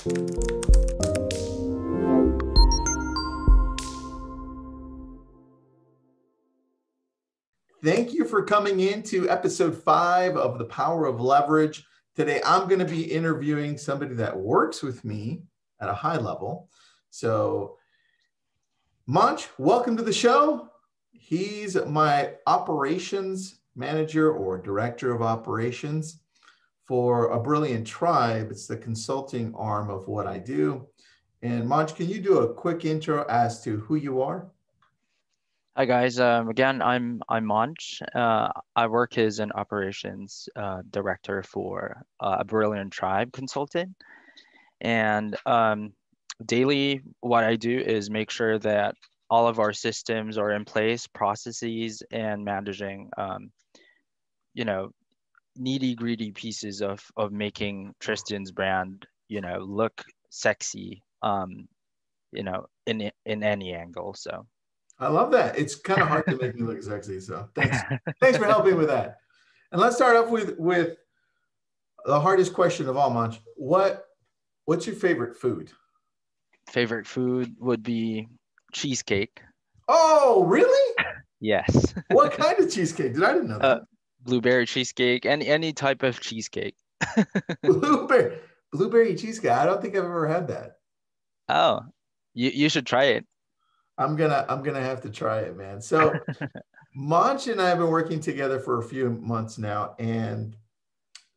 Thank you for coming into episode 5 of The Power of Leverage. Today, I'm going to be interviewing somebody that works with me at a high level. So, Manche, welcome to the show. He's my operations manager or director of operations for A Brilliant Tribe. It's the consulting arm of what I do. And Manche, can you do a quick intro as to who you are? Hi guys. Again, I'm Manche. I work as an operations director for a Brilliant Tribe consultant, and daily what I do is make sure that all of our systems are in place, processes, and managing nitty gritty pieces of making Tristan's brand look sexy in any angle. So. I love that. It's kind of hard to make me look sexy. So thanks. Thanks for helping with that. And let's start off with the hardest question of all, Manche. What's your favorite food? Favorite food would be cheesecake. Oh, really? Yes. What kind of cheesecake? I didn't know that. Blueberry cheesecake, any type of cheesecake. Blueberry cheesecake. I don't think I've ever had that. Oh, you should try it. I'm gonna have to try it, man. So Manche and I have been working together for a few months now, and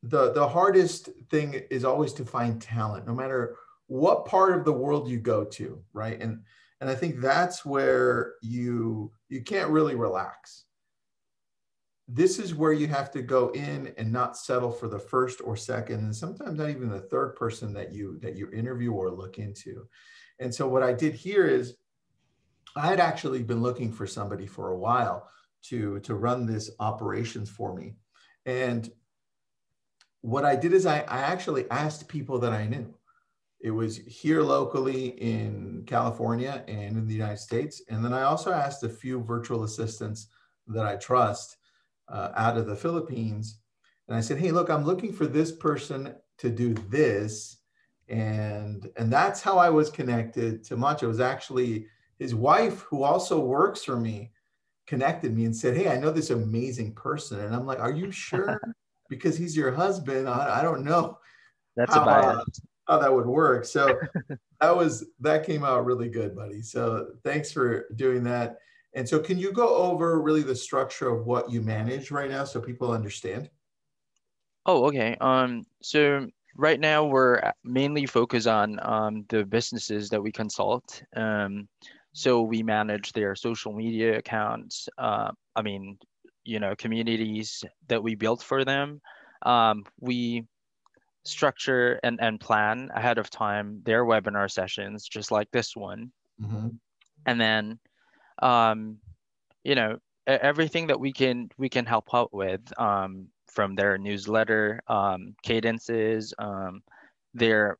the hardest thing is always to find talent, no matter what part of the world you go to, right? And I think that's where you can't really relax. This is where you have to go in and not settle for the first or second, and sometimes not even the third person that you interview or look into. And so what I did here is I had actually been looking for somebody for a while to run this operations for me. And what I did is I actually asked people that I knew. It was here locally in California and in the United States. And then I also asked a few virtual assistants that I trust out of the Philippines. And I said, hey, look, I'm looking for this person to do this. And that's how I was connected to Manche. It was actually his wife, who also works for me, connected me and said, hey, I know this amazing person. And I'm like, are you sure? Because he's your husband. I don't know That's a bias. How that would work. So that came out really good, buddy. So thanks for doing that. And so can you go over really the structure of what you manage right now so people understand? Oh, okay. So right now we're mainly focused on the businesses that we consult. So we manage their social media accounts. Communities that we built for them. We structure and plan ahead of time their webinar sessions, just like this one. Mm-hmm. And then, um, everything that we can help out with, from their newsletter, cadences, their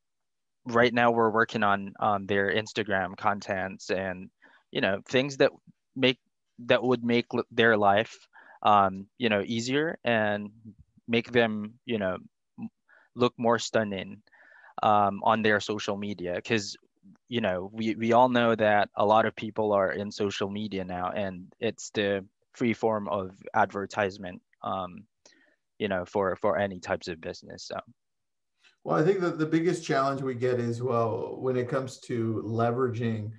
right now we're working on their Instagram contents, and things that would make their life easier and make them look more stunning on their social media, because we all know that a lot of people are in social media now, and it's the free form of advertisement for any types of business. So Well, I think that the biggest challenge we get is, well, when it comes to leveraging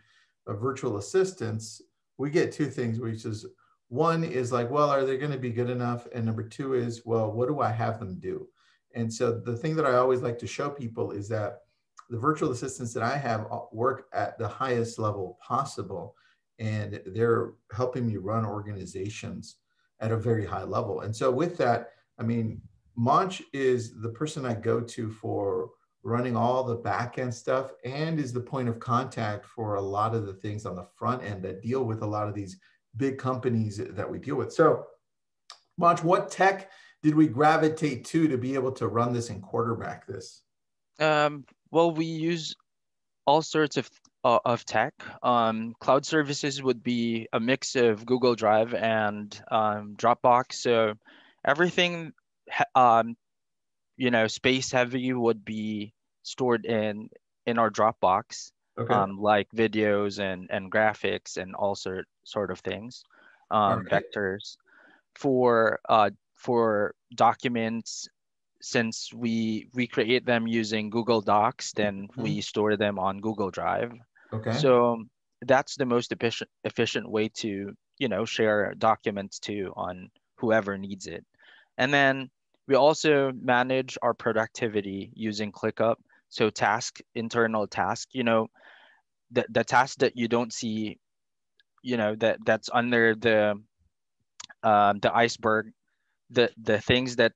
virtual assistants, we get two things, which is one is like, well, are they going to be good enough? And number two is, well, what do I have them do? And so the thing that I always like to show people is that the virtual assistants that I have work at the highest level possible, and they're helping me run organizations at a very high level. And so with that, I mean, Manche is the person I go to for running all the back end stuff, and is the point of contact for a lot of the things on the front end that deal with a lot of these big companies that we deal with. So, Manche, what tech did we gravitate to be able to run this and quarterback this? well, we use all sorts of tech. Cloud services would be a mix of Google Drive and Dropbox. So everything space heavy would be stored in in our Dropbox, Okay. like videos and graphics and all sort of things, All right. vectors for documents. Since we create them using Google Docs, then we Mhm. store them on Google Drive. Okay. So that's the most efficient way to, share documents to on whoever needs it. And then we also manage our productivity using ClickUp. So internal task, the task that you don't see, that's under the iceberg, the things that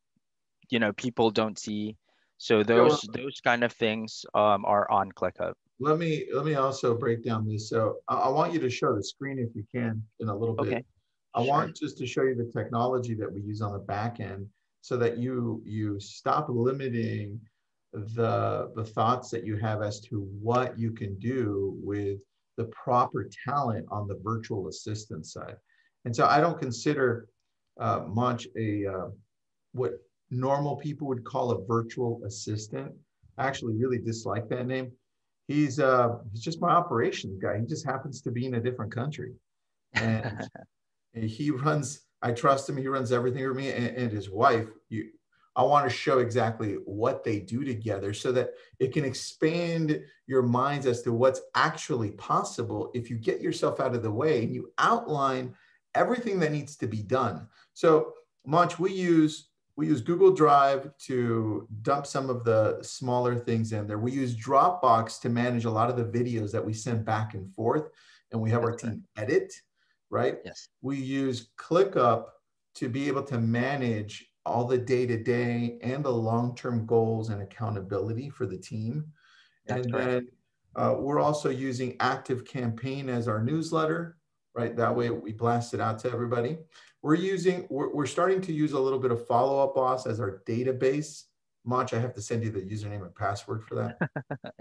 people don't see. So Okay. Well, those kind of things are on ClickUp. let me also break down this. So I want you to show the screen if you can in a little bit. Okay, I sure. want just to show you the technology that we use on the back end so that you stop limiting the thoughts that you have as to what you can do with the proper talent on the virtual assistant side. And so I don't consider Manche a what normal people would call a virtual assistant. I actually really dislike that name. He's just my operations guy. He just happens to be in a different country, and he runs. I trust him. He runs everything for me and his wife. I want to show exactly what they do together so that it can expand your minds as to what's actually possible if you get yourself out of the way and you outline everything that needs to be done. So, Munch, we use Google Drive to dump some of the smaller things in there. We use Dropbox to manage a lot of the videos that we send back and forth, and we have our That's right. team edit, right? Yes, We use ClickUp to be able to manage all the day-to-day and the long-term goals and accountability for the team. that's And correct. then we're also using Active Campaign as our newsletter, right? That way we blast it out to everybody. We're starting to use a little bit of Follow Up Boss as our database. Manch, I have to send you the username and password for that.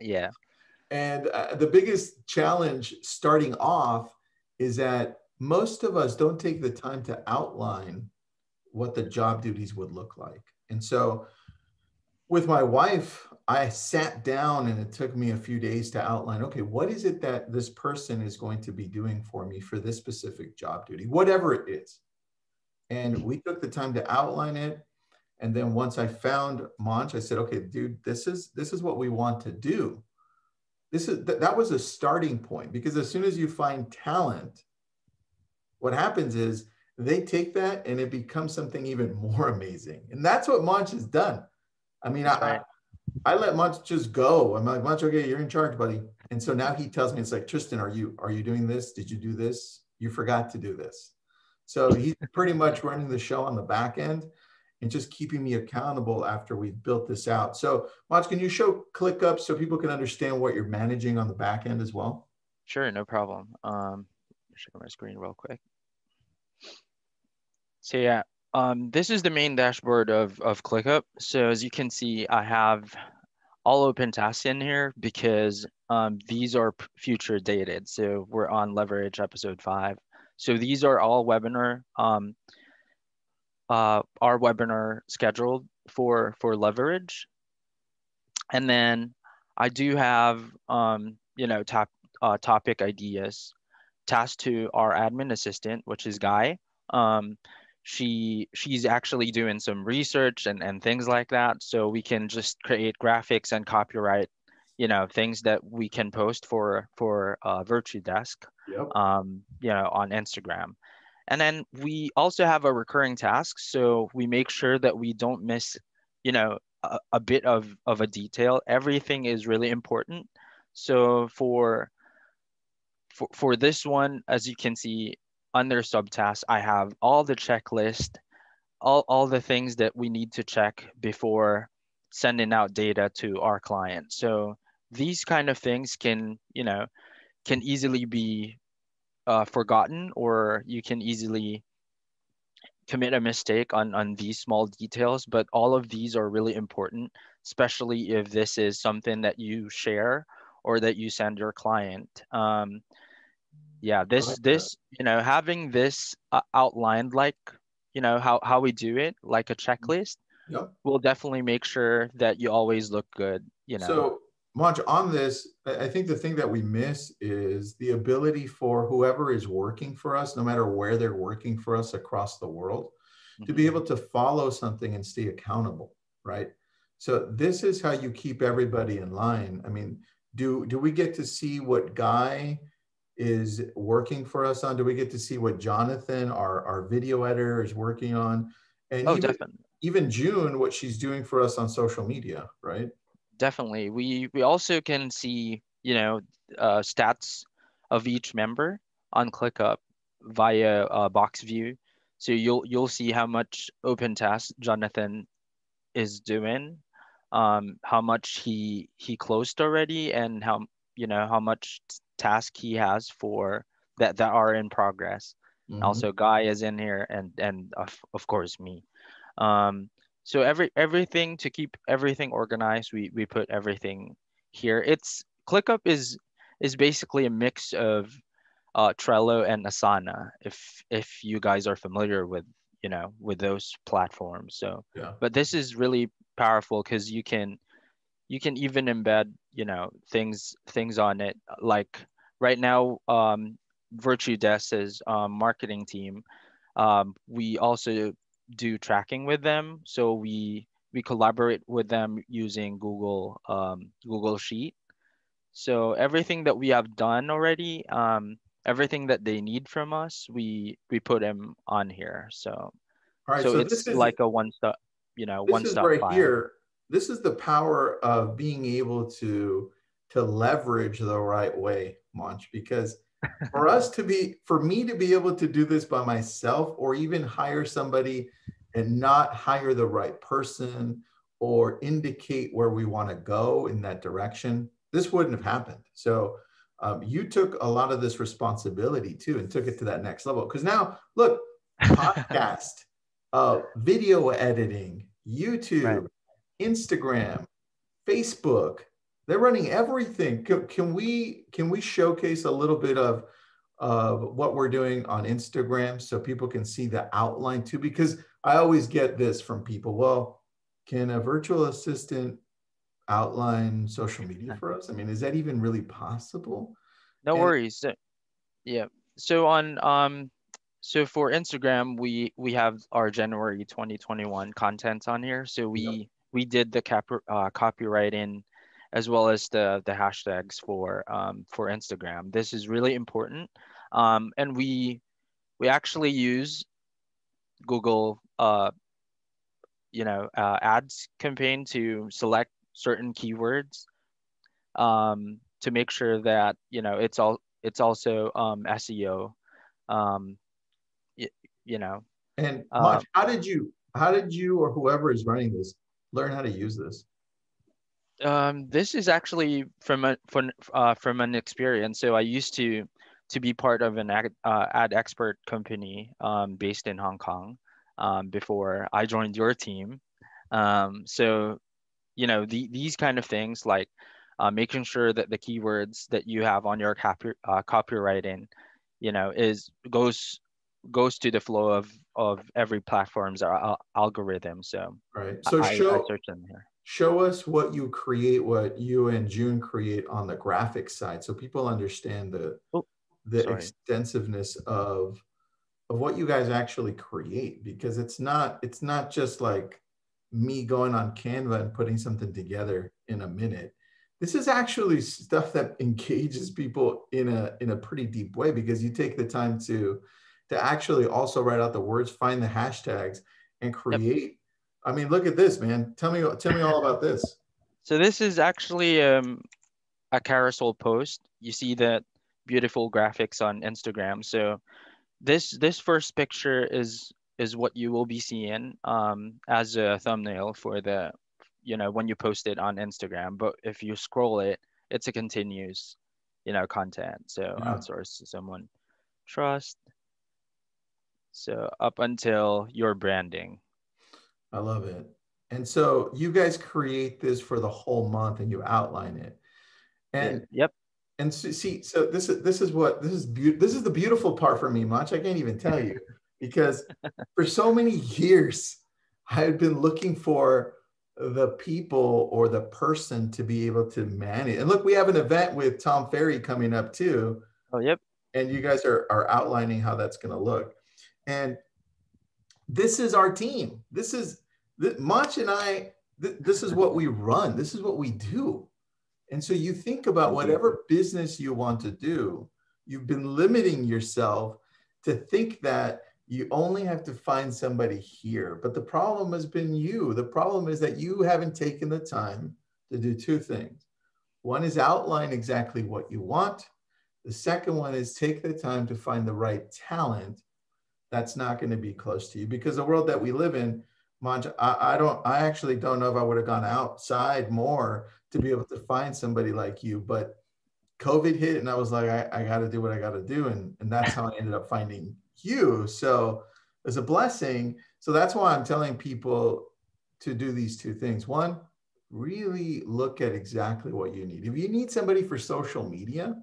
Yeah, And the biggest challenge starting off is that most of us don't take the time to outline what the job duties would look like. And so with my wife, I sat down and it took me a few days to outline, okay, what is it that this person is going to be doing for me for this specific job duty, whatever it is. And we took the time to outline it. And then once I found Monch, I said, okay, dude, this is what we want to do. That was a starting point because as soon as you find talent, what happens is they take that and it becomes something even more amazing. And that's what Monch has done. I mean, that's right. I let Monch just go. I'm like, Monch, okay, you're in charge, buddy. And so now he tells me, it's like, Tristan, are you doing this? Did you do this? You forgot to do this. So he's pretty much running the show on the back end and just keeping me accountable after we've built this out. So Monch, can you show ClickUp so people can understand what you're managing on the back end as well? Sure, no problem. Share my screen real quick. So yeah, this is the main dashboard of ClickUp. So as you can see, I have all open tasks in here because these are future dated. So we're on Leverage episode 5. So these are all our webinar scheduled for Leverage. And then I do have topic ideas tasked to our admin assistant, which is Guy. Um, she's actually doing some research and things like that, so we can just create graphics and copyright, things that we can post for Virtue Desk, Yep. on Instagram. And then we also have a recurring task, so we make sure that we don't miss, a bit of a detail. Everything is really important. So for this one, as you can see under subtasks, I have all the checklist, all the things that we need to check before sending out data to our client. So these kind of things can easily be forgotten, or you can easily commit a mistake on these small details. But all of these are really important, especially if this is something that you share or that you send your client. Yeah, I like that. having this outlined, like, how we do it, like a checklist, Yep. will definitely make sure that you always look good. So Manche, on this, I think the thing that we miss is the ability for whoever is working for us, no matter where they're working for us across the world, to be Mhm. able to follow something and stay accountable, right? So this is how you keep everybody in line. I mean, do we get to see what Guy is working for us on? Do we get to see what Jonathan, our video editor, is working on? And Oh, definitely. even June, what she's doing for us on social media, right? Definitely. We also can see, stats of each member on ClickUp via box view. So you'll see how much open task Jonathan is doing, how much he closed already, and how much task he has for that are in progress. Mhm. Also, Guy is in here, and of course me. Um, so everything to keep everything organized, we put everything here. It's ClickUp is basically a mix of Trello and Asana, if you guys are familiar with those platforms. So, Yeah. but this is really powerful because you can even embed things on it. Like right now, Virtue Desk's marketing team, we also do tracking with them. So we collaborate with them using Google Sheet. So everything that we have done already, everything that they need from us, we put them on here. So All right. so So it's like a this one is stop right file. here. This is the power of being able to leverage the right way, Monch, because for me to be able to do this by myself, or even hire somebody and not hire the right person or indicate where we want to go in that direction, this wouldn't have happened. So you took a lot of this responsibility too and took it to that next level. Because now, look, podcast, video editing, Right. YouTube, Instagram, Facebook. They're running everything. Can we showcase a little bit of what we're doing on Instagram so people can see the outline too? Because I always get this from people. Well, can a virtual assistant outline social media for us? I mean, is that even really possible? No And worries. Yeah. So so for Instagram, we have our January 2021 content on here. So yep. we did the copywriting as well as the hashtags for Instagram. This is really important. And we actually use Google ads campaign to select certain keywords to make sure that it's also SEO. Um, y- you know, And uh, Mach, how did you or whoever is running this learn how to use this? this is actually from an experience. So I used to be part of an ad expert company based in Hong Kong before I joined your team. So these kind of things like making sure that the keywords that you have on your copywriting, is goes to the flow of every platform's algorithm. So All right. So I search them here. show us what you create, what you and June create on the graphic side, so people understand Oh, the sorry. extensiveness of what you guys actually create, because it's not just like me going on Canva and putting something together in a minute. This is actually stuff that engages people in a pretty deep way, because you take the time to actually also write out the words, find the hashtags, and Yep. create. I mean, look at this, man. Tell me all about this. So this is actually a carousel post. You see that beautiful graphics on Instagram. So this first picture is what you will be seeing as a thumbnail for the when you post it on Instagram. But if you scroll it, it's a continuous content. So Yeah, outsource to someone, trust, so up until your branding. I love it. And so you guys create this for the whole month and you outline it. Yeah, And yep. And so, see, so this is the beautiful part for me, Mach. I can't even tell you, because for so many years I had been looking for the people or the person to be able to manage. And look, we have an event with Tom Ferry coming up too. Oh, yep. And you guys are outlining how that's going to look. And this is our team. This is Manche and I, this is what we run. This is what we do. And so you think about whatever business you want to do, you've been limiting yourself to think that you only have to find somebody here. But the problem has been you. The problem is that you haven't taken the time to do two things. One is outline exactly what you want. The second one is take the time to find the right talent that's not going to be close to you, because the world that we live in, Manche, I actually don't know if I would have gone outside more to be able to find somebody like you, but COVID hit and I was like, I got to do what I got to do. And that's how I ended up finding you. So it's a blessing. So that's why I'm telling people to do these two things. One, really look at exactly what you need. If you need somebody for social media,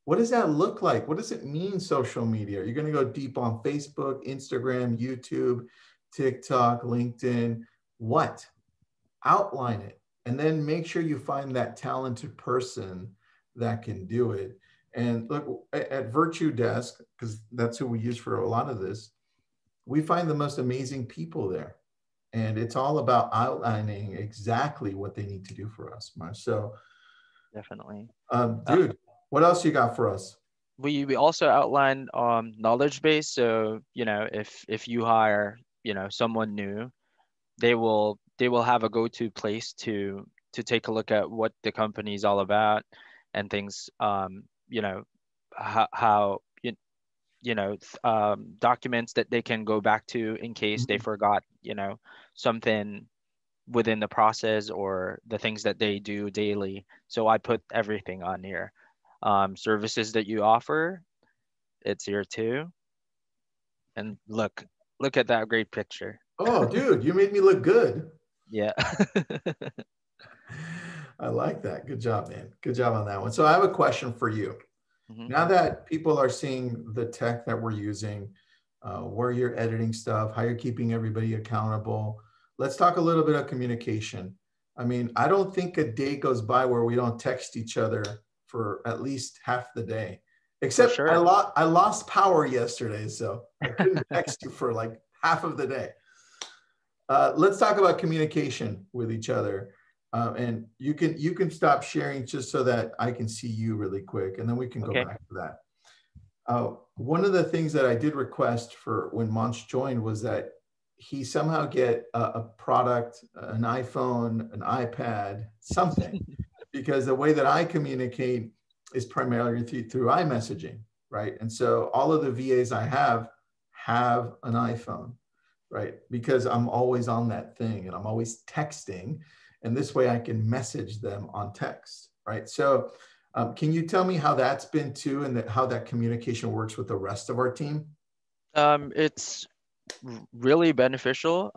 what does that look like? What does it mean, social media? You're going to go deep on Facebook, Instagram, YouTube, TikTok, LinkedIn. What? Outline it. And then make sure you find that talented person that can do it. And look, at Virtue Desk, because that's who we use for a lot of this, we find the most amazing people there. And it's all about outlining exactly what they need to do for us, Mark. So, Definitely. Dude, what else you got for us? We also outlined knowledge base. So, if you hire, someone new, they will have a go-to place to take a look at what the company is all about and things, how documents that they can go back to in case they forgot, something within the process or the things that they do daily. So I put everything on here. Services that you offer, it's here too. And look at that great picture. Oh, dude, you made me look good. Yeah. I like that. Good job, man. Good job on that one. So I have a question for you. Mhm. Now that people are seeing the tech that we're using, where you're editing stuff, how you're keeping everybody accountable, let's talk a little bit of communication. I mean, I don't think a day goes by where we don't text each other for at least half the day. For Except sure. I lost power yesterday, so I couldn't text you for like half of the day. Let's talk about communication with each other. And you can stop sharing just so that I can see you really quick, and then we can go Okay. back to that. One of the things that I did request for when Manche joined was that he somehow get a product, an iPhone, an iPad, something, because the way that I communicate is primarily through iMessaging, right? And so all of the VAs I have an iPhone, right? Because I'm always on that thing and I'm always texting, and this way I can message them on text, right? So can you tell me how that's been too, and how that communication works with the rest of our team? It's really beneficial.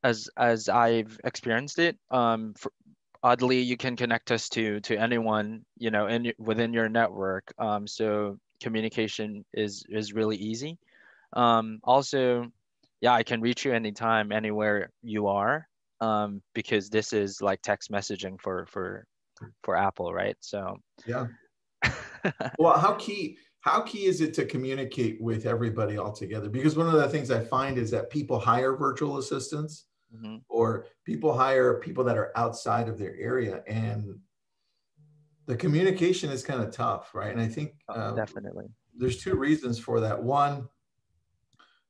As I've experienced it. Oddly, you can connect us to anyone, within your network. So communication is really easy. Also, yeah, I can reach you anytime, anywhere you are. Because this is like text messaging for Apple, right? So Yeah. Well, how key is it to communicate with everybody all together? Because one of the things I find is that people hire virtual assistants, Mhm. or people hire people that are outside of their area, and the communication is kind of tough, right? And I think Definitely. there's two reasons for that. One,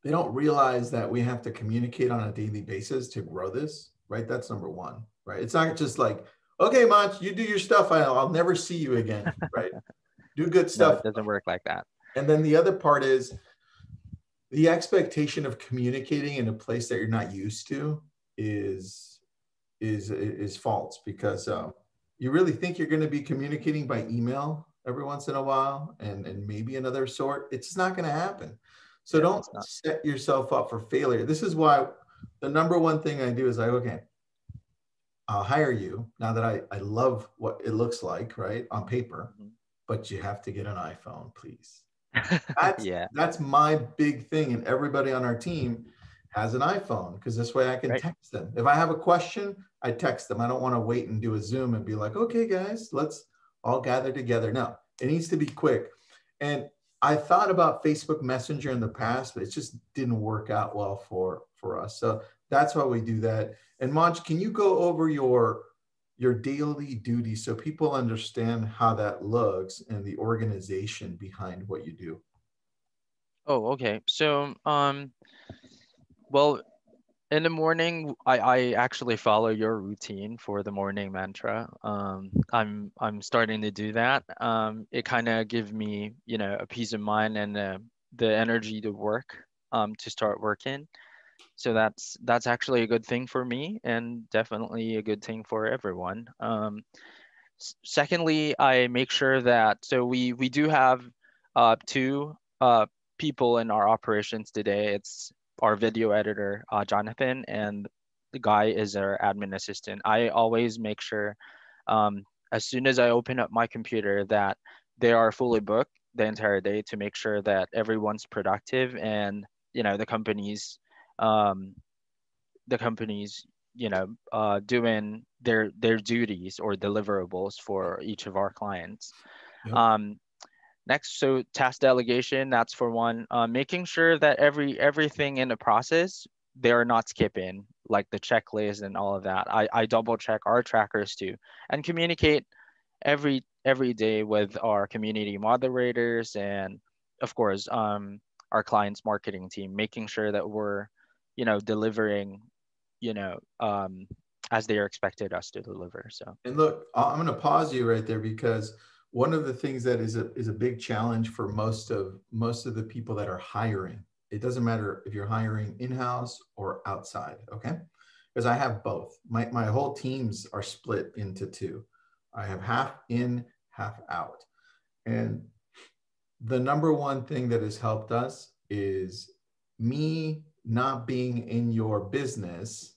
they don't realize that we have to communicate on a daily basis to grow this, right? That's number one, right? It's not just like, okay, Manche, you do your stuff, I'll never see you again, right? Do good No, it stuff. doesn't work like that. And then the other part is the expectation of communicating in a place that you're not used to is false, because you really think you're going to be communicating by email every once in a while, and maybe another sort. It's not going to happen. So Yeah, don't it's not. set yourself up for failure. This is why the number one thing I do is okay, I'll hire you now that I love what it looks like, right, on paper, Mhm. but you have to get an iPhone, please. That's Yeah. that's my big thing, and everybody on our team has an iPhone, because this way I can Right. text them. If I have a question, I text them. I don't want to wait and do a Zoom and be like, okay, guys, let's all gather together. No, it needs to be quick. And I thought about Facebook Messenger in the past, but it just didn't work out well for us. So that's why we do that. And Manche, can you go over your daily duties so people understand how that looks and the organization behind what you do? Oh, okay. So, well, in the morning, I actually follow your routine for the morning mantra. I'm starting to do that. It kind of gives me, a peace of mind and the energy to work, to start working. So that's actually a good thing for me and definitely a good thing for everyone. Secondly, I make sure that so we do have two people in our operations today. It's our video editor, Jonathan, and the guy is our admin assistant. I always make sure, as soon as I open up my computer, that they are fully booked the entire day to make sure that everyone's productive and um, the company's doing their duties or deliverables for each of our clients. Yep. um, Next, so task delegation, that's for one. Making sure that everything in the process they are not skipping, like the checklist and all of that. I double check our trackers too, and communicate every day with our community moderators and of course our clients marketing team, making sure that we're delivering you know, um, as they are expected us to deliver. So, And look, I'm going to pause you right there, because one of the things that is a big challenge for most of the people that are hiring. It doesn't matter if you're hiring in-house or outside, okay? Because I have both. My whole teams are split into two. I have half in, half out. And the number one thing that has helped us is me not being in your business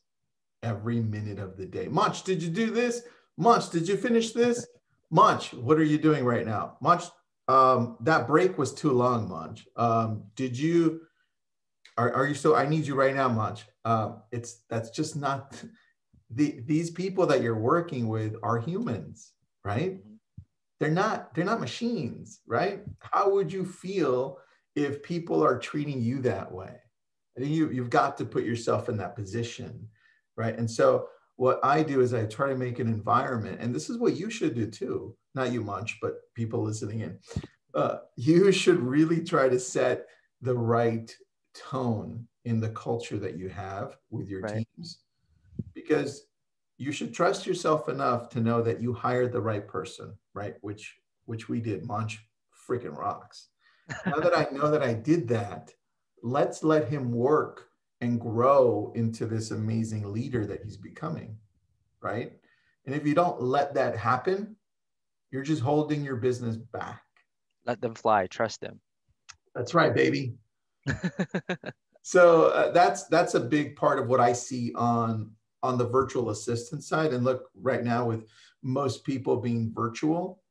every minute of the day. Manche, did you do this? Manche, did you finish this? Manche, what are you doing right now? Manche, that break was too long, Manche. Did you, are you still, I need you right now, Manche. That's just not, these people that you're working with are humans, right? mhm. They're not machines, right? How would you feel if people are treating you that way? I think you've got to put yourself in that position, right? And so what I do is I try to make an environment, and this is what you should do too, not you Munch, but people listening in. You should really try to set the right tone in the culture that you have with your Right. teams, because you should trust yourself enough to know that you hired the right person, right? Which we did. Munch freaking rocks. Now that I know that I did that, let's let him work and grow into this amazing leader that he's becoming, right? And if you don't let that happen, you're just holding your business back. Let them fly, trust them. That's right, baby. So that's a big part of what I see on the virtual assistant side. And look, right now with most people being virtual,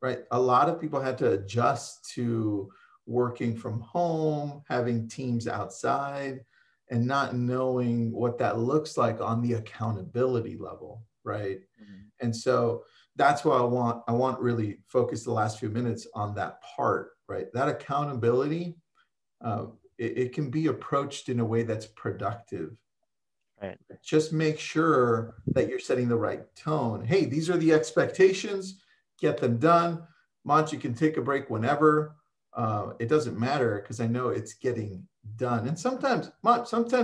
right? A lot of people had to adjust to working from home, having teams outside, and not knowing what that looks like on the accountability level, right? Mhm. And so that's why I want really focus the last few minutes on that part, right? That accountability, uh, it can be approached in a way that's productive. Right. Just make sure that you're setting the right tone. Hey, these are the expectations. Get them done. Monty, you can take a break whenever. It doesn't matter, because I know it's getting done. And sometimes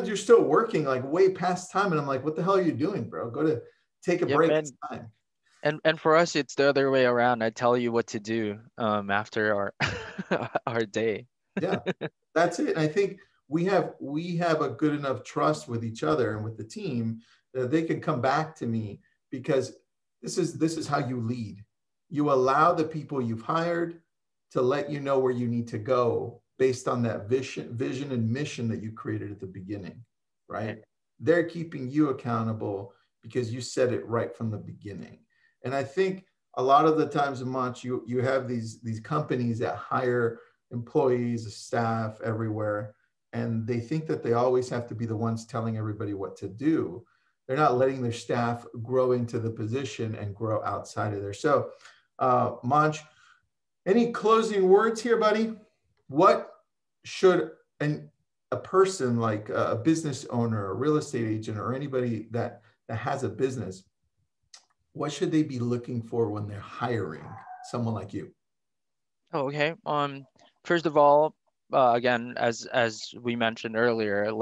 you're still working like way past time, and I'm like, what the hell are you doing, bro? Go to take a Yep. break. It's And time. and for us, it's the other way around. I tell you what to do after our our day. Yeah, that's it. And I think we have a good enough trust with each other and with the team that they can come back to me, because this is how you lead. You allow the people you've hired to let you know where you need to go based on that vision and mission that you created at the beginning, Right. right? They're keeping you accountable because you said it right from the beginning. And I think a lot of the times, Manch, you have these companies that hire employees, staff everywhere. and they think that they always have to be the ones telling everybody what to do. They're not letting their staff grow into the position and grow outside of there. So, Manche, any closing words here, buddy? What should a person like a business owner, a real estate agent, or anybody that has a business, what should they be looking for when they're hiring someone like you? Oh, okay. First of all, again, as we mentioned earlier,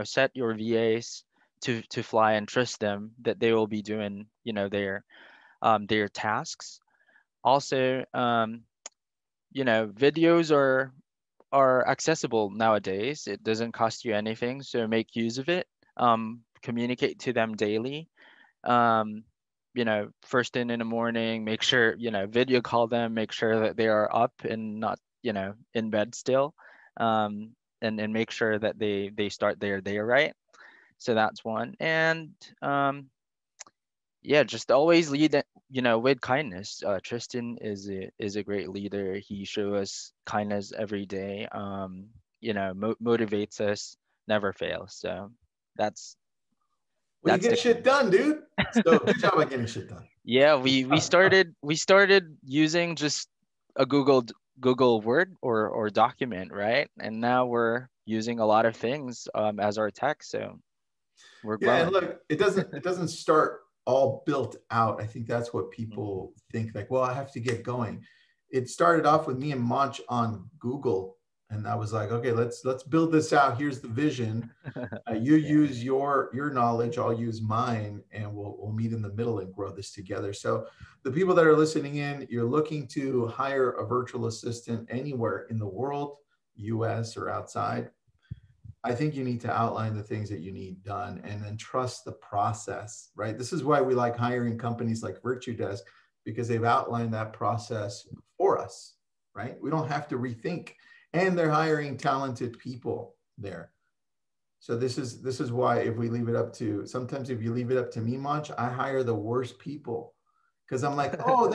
set your VAs to fly and trust them that they will be doing, their tasks. Also, videos are accessible nowadays. It doesn't cost you anything, so make use of it. Communicate to them daily. Um, First thing in the morning, make sure, video call them, make sure that they are up and not, in bed still. And make sure that they start their day right. So that's one. And yeah, just always lead, with kindness. Tristan is a great leader. He shows us kindness every day. Motivates us, never fails. So that's Well, you get the shit key. done, dude. So good job on getting shit done. Yeah, we started using just a Google Word or document, right? And now we're using a lot of things as our text, so we're Yeah, and growing. look, it doesn't start all built out. I think that's what people think, like, well, I have to get going. It started off with me and Manche on Google, and I was like, okay, let's build this out. Here's the vision. You Yeah. use your knowledge, I'll use mine, and we'll meet in the middle and grow this together. So the people that are listening in, you're looking to hire a virtual assistant anywhere in the world, US or outside. I think you need to outline the things that you need done and then trust the process, right? This is why we like hiring companies like Virtue Desk, because they've outlined that process for us, right? We don't have to rethink, and they're hiring talented people there. So this is why, if we leave it up to, sometimes if you leave it up to me, Manche, I hire the worst people, because I'm like, oh,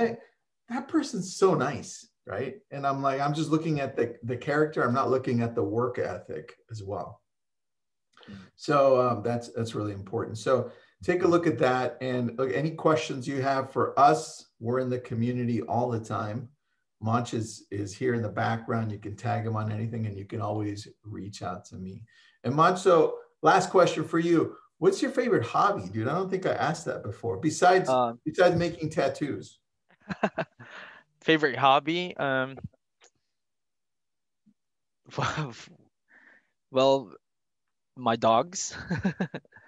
that person's so nice, right? And I'm like, I'm just looking at the character. I'm not looking at the work ethic as well. So that's really important. So take a look at that, and look, any questions you have for us, we're in the community all the time. Manche is here in the background. You can tag him on anything, and you can always reach out to me. And Manche, so last question for you. What's your favorite hobby, dude? I don't think I asked that before. Besides Um, making tattoos. Favorite hobby? Well, my dogs.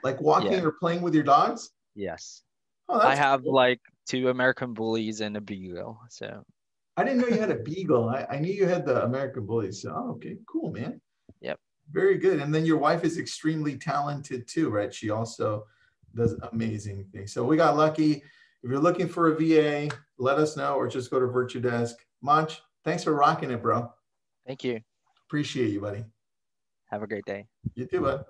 Like walking Yeah. or playing with your dogs? Yes. Oh, I that's have cool. like two American bullies and a beagle. So, I didn't know you had a beagle. I knew you had the American bullies. So, oh, okay, cool, man. yep. Very good. And then your wife is extremely talented too, right? She also does amazing things. So we got lucky. If you're looking for a VA, let us know, or just go to Virtue Desk. Manche, thanks for rocking it, bro. Thank you. Appreciate you, buddy. Have a great day. You too, bud.